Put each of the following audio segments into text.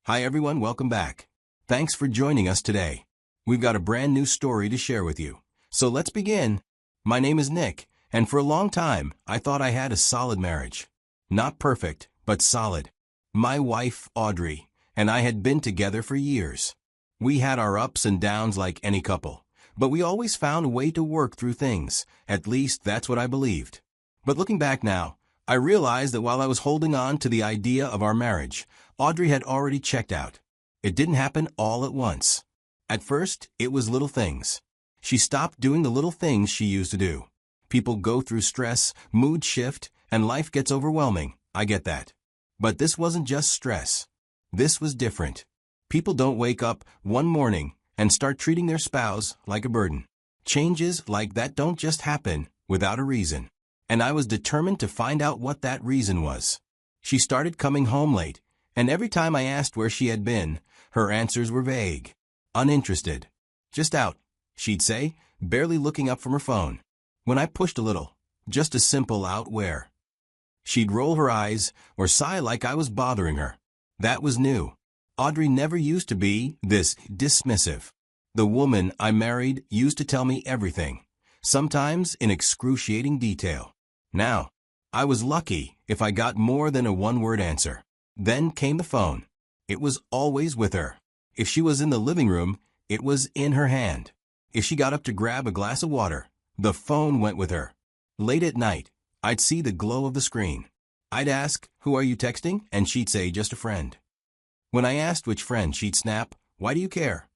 Hi everyone, welcome back. Thanks for joining us today. We've got a brand new story to share with you. So let's begin. My name is Nick, and for a long time, I thought I had a solid marriage. Not perfect, but solid. My wife, Audrey, and I had been together for years. We had our ups and downs like any couple, but we always found a way to work through things. At least that's what I believed. But looking back now, I realized that while I was holding on to the idea of our marriage, Audrey had already checked out. It didn't happen all at once. At first, it was little things. She stopped doing the little things she used to do. People go through stress, mood shift, and life gets overwhelming. I get that. But this wasn't just stress. This was different. People don't wake up one morning and start treating their spouse like a burden. Changes like that don't just happen without a reason. And I was determined to find out what that reason was. She started coming home late, and every time I asked where she had been, her answers were vague. Uninterested. Just out, she'd say, barely looking up from her phone. When I pushed a little, just a simple out where, she'd roll her eyes or sigh like I was bothering her. That was new. Audrey never used to be this dismissive. The woman I married used to tell me everything, sometimes in excruciating detail. Now, I was lucky if I got more than a one-word answer. Then came the phone. It was always with her. If she was in the living room, it was in her hand. If she got up to grab a glass of water, the phone went with her. Late at night, I'd see the glow of the screen. I'd ask, "Who are you texting?" and she'd say, "Just a friend." When I asked which friend, she'd snap, "Why do you care?"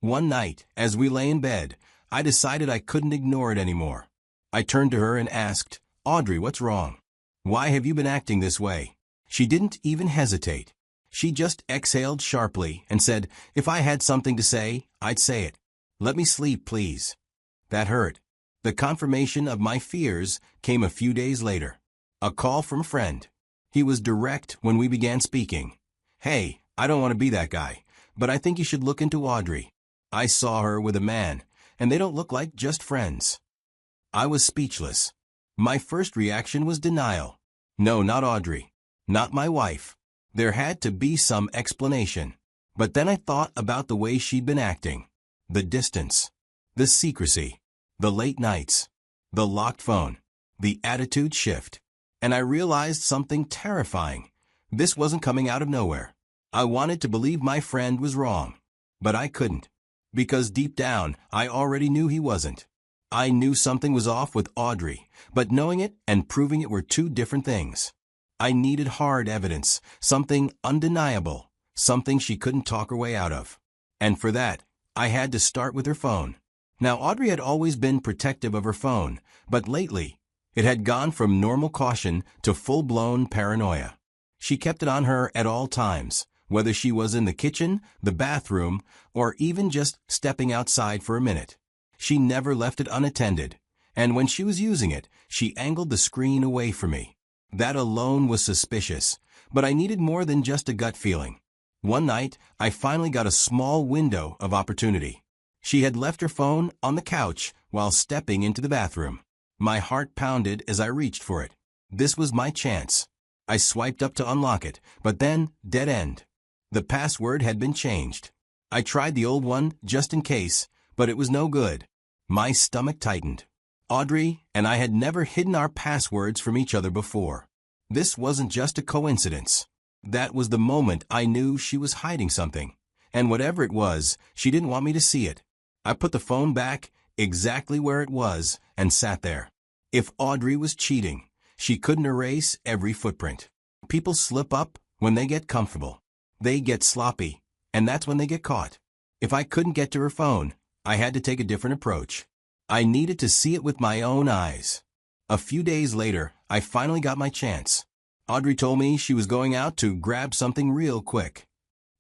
One night, as we lay in bed, I decided I couldn't ignore it anymore. I turned to her and asked, "Audrey, what's wrong? Why have you been acting this way?" She didn't even hesitate. She just exhaled sharply and said, "If I had something to say, I'd say it. Let me sleep, please." That hurt. The confirmation of my fears came a few days later. A call from a friend. He was direct when we began speaking. "Hey, I don't want to be that guy, but I think you should look into Audrey. I saw her with a man, and they don't look like just friends." I was speechless. My first reaction was denial. No, not Audrey. Not my wife. There had to be some explanation. But then I thought about the way she'd been acting. The distance. The secrecy. The late nights. The locked phone. The attitude shift. And I realized something terrifying. This wasn't coming out of nowhere. I wanted to believe my friend was wrong. But I couldn't. Because deep down, I already knew he wasn't. I knew something was off with Audrey, but knowing it and proving it were two different things. I needed hard evidence, something undeniable, something she couldn't talk her way out of. And for that, I had to start with her phone. Now, Audrey had always been protective of her phone, but lately, it had gone from normal caution to full-blown paranoia. She kept it on her at all times, whether she was in the kitchen, the bathroom, or even just stepping outside for a minute. She never left it unattended, and when she was using it, she angled the screen away from me. That alone was suspicious, but I needed more than just a gut feeling. One night, I finally got a small window of opportunity. She had left her phone on the couch while stepping into the bathroom. My heart pounded as I reached for it. This was my chance. I swiped up to unlock it, but then, dead end. The password had been changed. I tried the old one just in case, but it was no good. My stomach tightened. Audrey and I had never hidden our passwords from each other before. This wasn't just a coincidence. That was the moment I knew she was hiding something. And whatever it was, she didn't want me to see it. I put the phone back exactly where it was and sat there. If Audrey was cheating, she couldn't erase every footprint. People slip up when they get comfortable. They get sloppy, and that's when they get caught. If I couldn't get to her phone, I had to take a different approach. I needed to see it with my own eyes. A few days later, I finally got my chance. Audrey told me she was going out to grab something real quick.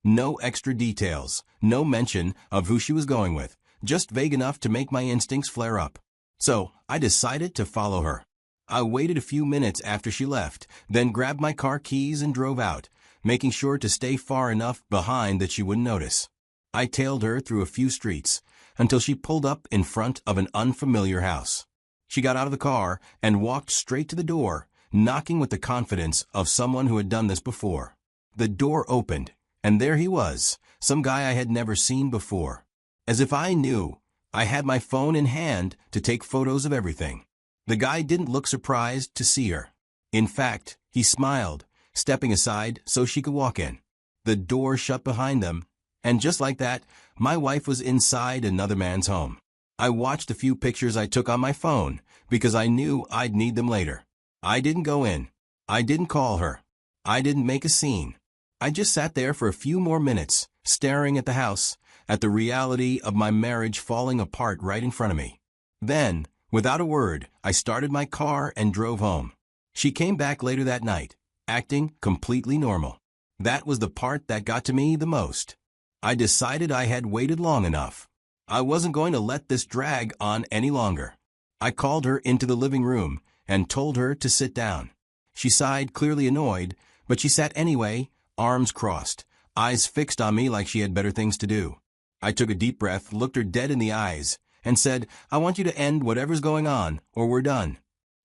No extra details, no mention of who she was going with, just vague enough to make my instincts flare up. So, I decided to follow her. I waited a few minutes after she left, then grabbed my car keys and drove out, making sure to stay far enough behind that she wouldn't notice. I tailed her through a few streets until she pulled up in front of an unfamiliar house. She got out of the car and walked straight to the door, knocking with the confidence of someone who had done this before. The door opened, And there he was, some guy I had never seen before. As if I knew, I had my phone in hand to take photos of everything. The guy didn't look surprised to see her. In fact, he smiled, stepping aside so she could walk in. The door shut behind them, and just like that, my wife was inside another man's home. I watched the few pictures I took on my phone, because I knew I'd need them later. I didn't go in. I didn't call her. I didn't make a scene. I just sat there for a few more minutes, staring at the house, at the reality of my marriage falling apart right in front of me. Then, without a word, I started my car and drove home. She came back later that night, acting completely normal. That was the part that got to me the most. I decided I had waited long enough. I wasn't going to let this drag on any longer. I called her into the living room and told her to sit down. She sighed, clearly annoyed, but she sat anyway, arms crossed, eyes fixed on me like she had better things to do. I took a deep breath, looked her dead in the eyes, and said, "I want you to end whatever's going on, or we're done."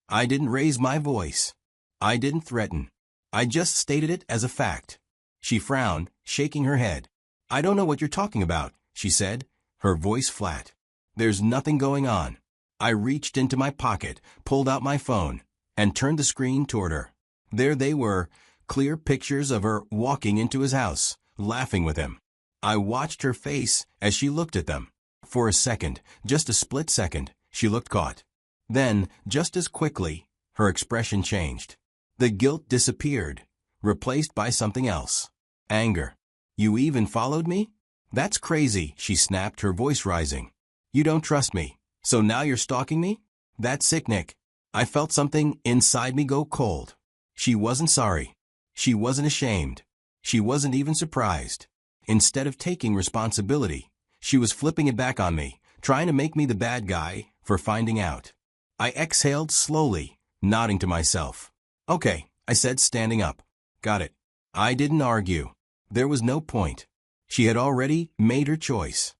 I didn't raise my voice. I didn't threaten. I just stated it as a fact. She frowned, shaking her head. "I don't know what you're talking about," she said, her voice flat. "There's nothing going on." I reached into my pocket, pulled out my phone, and turned the screen toward her. There they were, clear pictures of her walking into his house, laughing with him. I watched her face as she looked at them. For a second, just a split second, she looked caught. Then, just as quickly, her expression changed. The guilt disappeared, replaced by something else. Anger. "You even followed me? That's crazy," she snapped, her voice rising. "You don't trust me, so now you're stalking me? That's sick, Nick." I felt something inside me go cold. She wasn't sorry. She wasn't ashamed. She wasn't even surprised. Instead of taking responsibility, she was flipping it back on me, trying to make me the bad guy for finding out. I exhaled slowly, nodding to myself. "Okay," I said, standing up. "Got it." I didn't argue. There was no point. She had already made her choice.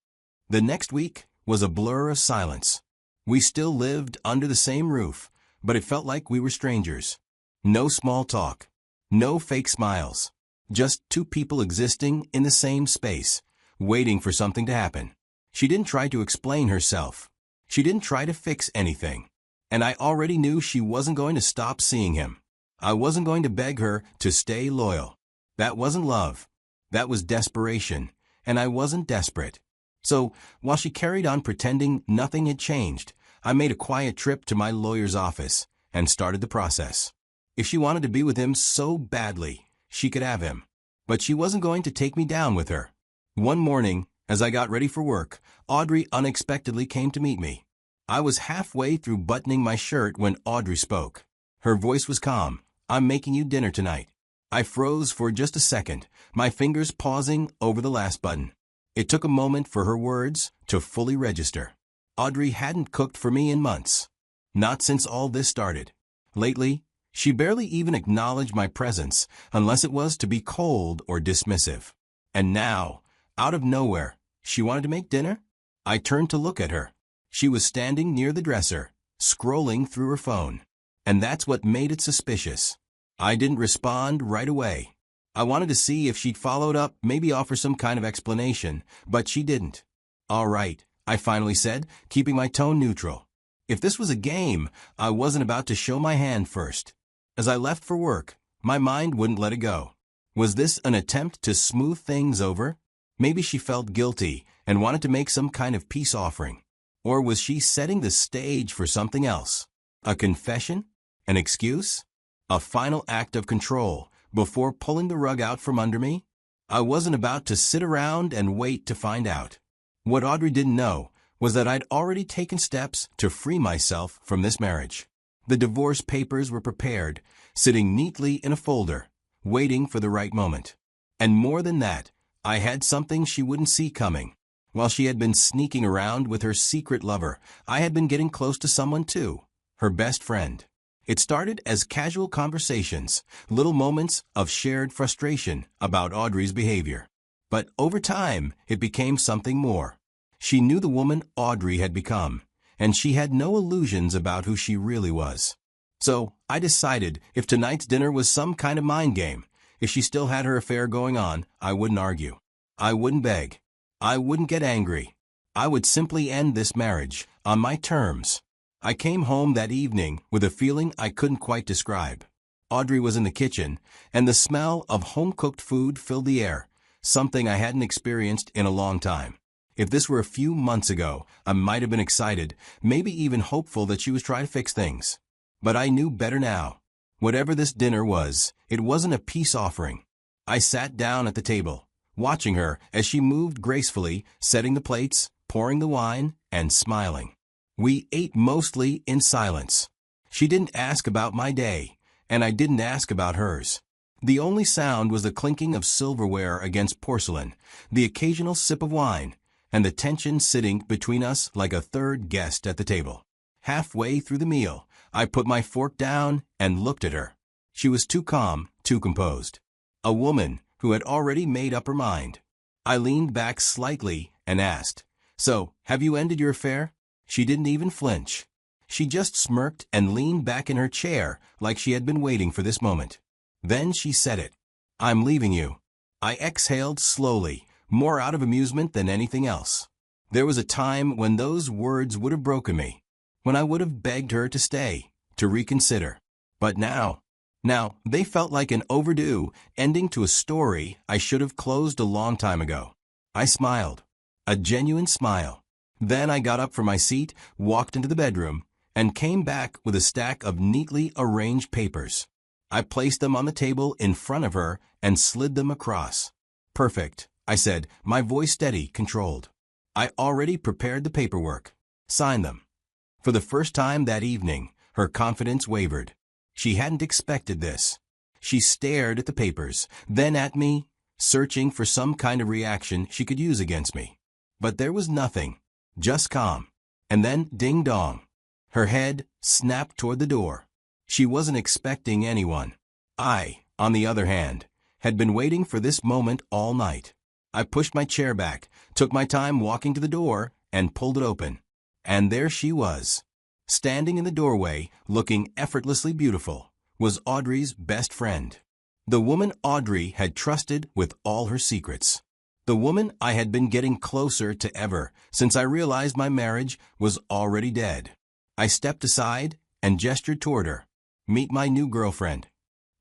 The next week was a blur of silence. We still lived under the same roof, but it felt like we were strangers. No small talk. No fake smiles. Just two people existing in the same space, waiting for something to happen. She didn't try to explain herself. She didn't try to fix anything. And I already knew she wasn't going to stop seeing him. I wasn't going to beg her to stay loyal. That wasn't love. That was desperation, and I wasn't desperate. So, while she carried on pretending nothing had changed, I made a quiet trip to my lawyer's office and started the process. If she wanted to be with him so badly, she could have him. But she wasn't going to take me down with her. One morning, as I got ready for work, Audrey unexpectedly came to meet me. I was halfway through buttoning my shirt when Audrey spoke. Her voice was calm. "I'm making you dinner tonight." I froze for just a second, my fingers pausing over the last button. It took a moment for her words to fully register. Audrey hadn't cooked for me in months. Not since all this started. Lately, she barely even acknowledged my presence unless it was to be cold or dismissive. And now, out of nowhere, she wanted to make dinner? I turned to look at her. She was standing near the dresser, scrolling through her phone. And that's what made it suspicious. I didn't respond right away. I wanted to see if she'd followed up, maybe offer some kind of explanation, but she didn't. "All right," I finally said, keeping my tone neutral. If this was a game, I wasn't about to show my hand first. As I left for work, my mind wouldn't let it go. Was this an attempt to smooth things over? Maybe she felt guilty and wanted to make some kind of peace offering. Or was she setting the stage for something else? A confession? An excuse? A final act of control before pulling the rug out from under me? I wasn't about to sit around and wait to find out. What Audrey didn't know was that I'd already taken steps to free myself from this marriage. The divorce papers were prepared, sitting neatly in a folder, waiting for the right moment. And more than that, I had something she wouldn't see coming. While she had been sneaking around with her secret lover, I had been getting close to someone too, her best friend. It started as casual conversations, little moments of shared frustration about Audrey's behavior. But over time, it became something more. She knew the woman Audrey had become, and she had no illusions about who she really was. So I decided if tonight's dinner was some kind of mind game, If she still had her affair going on, I wouldn't argue. I wouldn't beg. I wouldn't get angry. I would simply end this marriage, on my terms. I came home that evening with a feeling I couldn't quite describe. Audrey was in the kitchen, and the smell of home-cooked food filled the air, something I hadn't experienced in a long time. If this were a few months ago, I might have been excited, maybe even hopeful that she was trying to fix things. But I knew better now. Whatever this dinner was, it wasn't a peace offering. I sat down at the table, watching her as she moved gracefully, setting the plates, pouring the wine, and smiling. We ate mostly in silence. She didn't ask about my day, and I didn't ask about hers. The only sound was the clinking of silverware against porcelain, the occasional sip of wine, and the tension sitting between us like a third guest at the table. Halfway through the meal, I put my fork down and looked at her. She was too calm, too composed. A woman who had already made up her mind. I leaned back slightly and asked, "So, have you ended your affair?" She didn't even flinch. She just smirked and leaned back in her chair like she had been waiting for this moment. Then she said it. "I'm leaving you." I exhaled slowly, more out of amusement than anything else. There was a time when those words would have broken me, when I would have begged her to stay, to reconsider. But now, they felt like an overdue ending to a story I should have closed a long time ago. I smiled, a genuine smile. Then I got up from my seat, walked into the bedroom, and came back with a stack of neatly arranged papers. I placed them on the table in front of her and slid them across. "Perfect," I said, my voice steady, controlled. "I already prepared the paperwork. Sign them." For the first time that evening, her confidence wavered. She hadn't expected this. She stared at the papers, then at me, searching for some kind of reaction she could use against me. But there was nothing, just calm. And then ding-dong. Her head snapped toward the door. She wasn't expecting anyone. I, on the other hand, had been waiting for this moment all night. I pushed my chair back, took my time walking to the door, and pulled it open. And there she was. Standing in the doorway, looking effortlessly beautiful, was Audrey's best friend. The woman Audrey had trusted with all her secrets. The woman I had been getting closer to ever since I realized my marriage was already dead. I stepped aside and gestured toward her. "Meet my new girlfriend."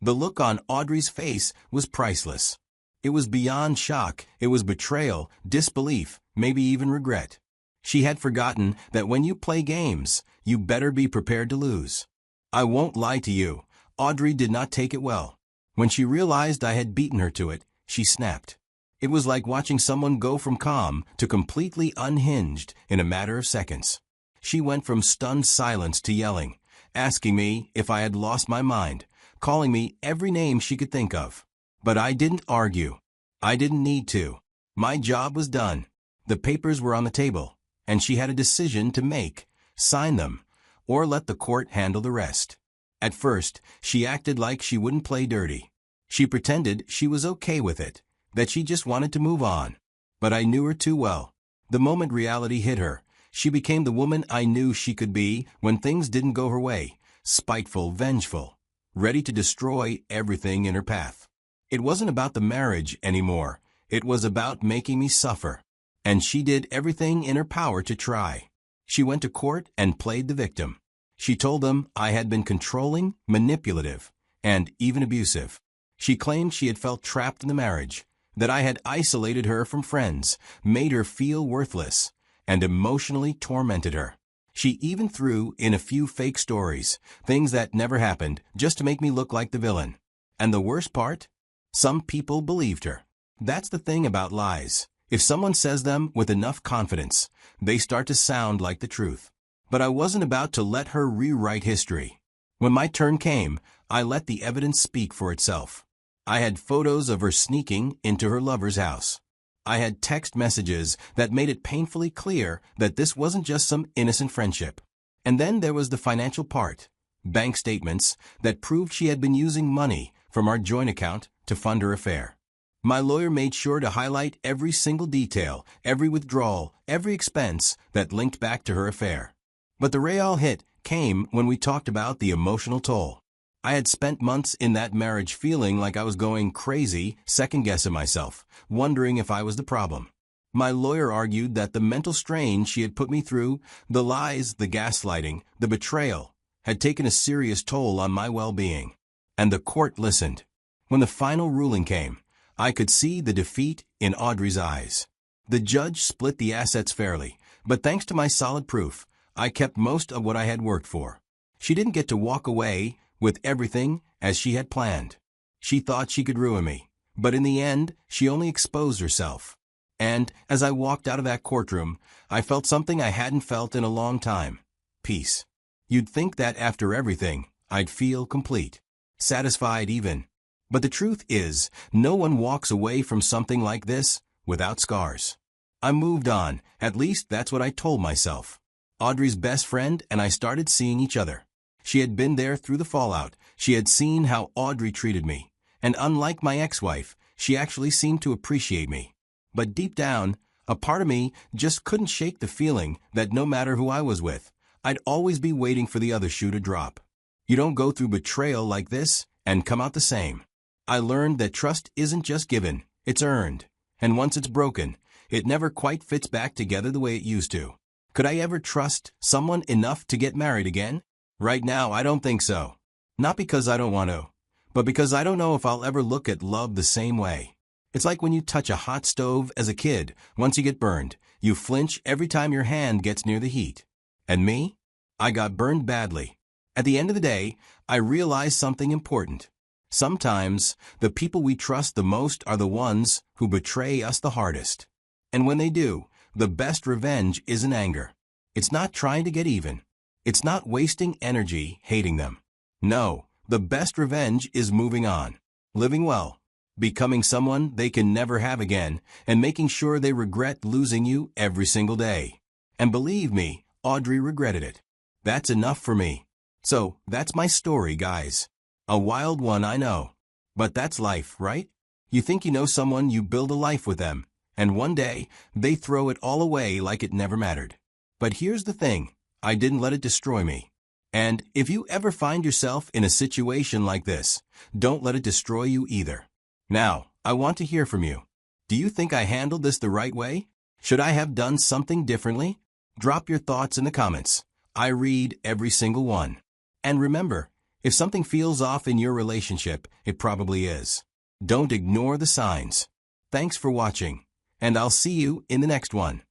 The look on Audrey's face was priceless. It was beyond shock. It was betrayal, disbelief, maybe even regret. She had forgotten that when you play games, you better be prepared to lose. I won't lie to you, Audrey did not take it well. When she realized I had beaten her to it, she snapped. It was like watching someone go from calm to completely unhinged in a matter of seconds. She went from stunned silence to yelling, asking me if I had lost my mind, calling me every name she could think of. But I didn't argue. I didn't need to. My job was done. The papers were on the table, and she had a decision to make: sign them, or let the court handle the rest. At first, she acted like she wouldn't play dirty. She pretended she was okay with it, that she just wanted to move on. But I knew her too well. The moment reality hit her, she became the woman I knew she could be when things didn't go her way, spiteful, vengeful, ready to destroy everything in her path. It wasn't about the marriage anymore. It was about making me suffer. And she did everything in her power to try. She went to court and played the victim. She told them I had been controlling, manipulative, and even abusive. She claimed she had felt trapped in the marriage, that I had isolated her from friends, made her feel worthless, and emotionally tormented her. She even threw in a few fake stories, things that never happened, just to make me look like the villain. And the worst part? Some people believed her. That's the thing about lies. If someone says them with enough confidence, they start to sound like the truth. But I wasn't about to let her rewrite history. When my turn came, I let the evidence speak for itself. I had photos of her sneaking into her lover's house. I had text messages that made it painfully clear that this wasn't just some innocent friendship. And then there was the financial part, bank statements that proved she had been using money from our joint account to fund her affair. My lawyer made sure to highlight every single detail, every withdrawal, every expense that linked back to her affair. But the real hit came when we talked about the emotional toll. I had spent months in that marriage feeling like I was going crazy, second-guessing myself, wondering if I was the problem. My lawyer argued that the mental strain she had put me through, the lies, the gaslighting, the betrayal, had taken a serious toll on my well-being. And the court listened. When the final ruling came, I could see the defeat in Audrey's eyes. The judge split the assets fairly, but thanks to my solid proof, I kept most of what I had worked for. She didn't get to walk away with everything as she had planned. She thought she could ruin me, but in the end, she only exposed herself. And as I walked out of that courtroom, I felt something I hadn't felt in a long time. Peace. You'd think that after everything, I'd feel complete, satisfied even. But the truth is, no one walks away from something like this without scars. I moved on, at least that's what I told myself. Audrey's best friend and I started seeing each other. She had been there through the fallout. She had seen how Audrey treated me. And unlike my ex-wife, she actually seemed to appreciate me. But deep down, a part of me just couldn't shake the feeling that no matter who I was with, I'd always be waiting for the other shoe to drop. You don't go through betrayal like this and come out the same. I learned that trust isn't just given, it's earned. And once it's broken, it never quite fits back together the way it used to. Could I ever trust someone enough to get married again? Right now, I don't think so. Not because I don't want to, but because I don't know if I'll ever look at love the same way. It's like when you touch a hot stove as a kid. Once you get burned, you flinch every time your hand gets near the heat. And me? I got burned badly. At the end of the day, I realized something important. Sometimes, the people we trust the most are the ones who betray us the hardest. And when they do, the best revenge isn't anger. It's not trying to get even. It's not wasting energy hating them. No, the best revenge is moving on, living well, becoming someone they can never have again, and making sure they regret losing you every single day. And believe me, Audrey regretted it. That's enough for me. So, that's my story, guys. A wild one, I know. But that's life, right? You think you know someone, you build a life with them, and one day, they throw it all away like it never mattered. But here's the thing. I didn't let it destroy me. And if you ever find yourself in a situation like this, don't let it destroy you either. Now, I want to hear from you. Do you think I handled this the right way? Should I have done something differently? Drop your thoughts in the comments. I read every single one. And remember, if something feels off in your relationship, it probably is. Don't ignore the signs. Thanks for watching, and I'll see you in the next one.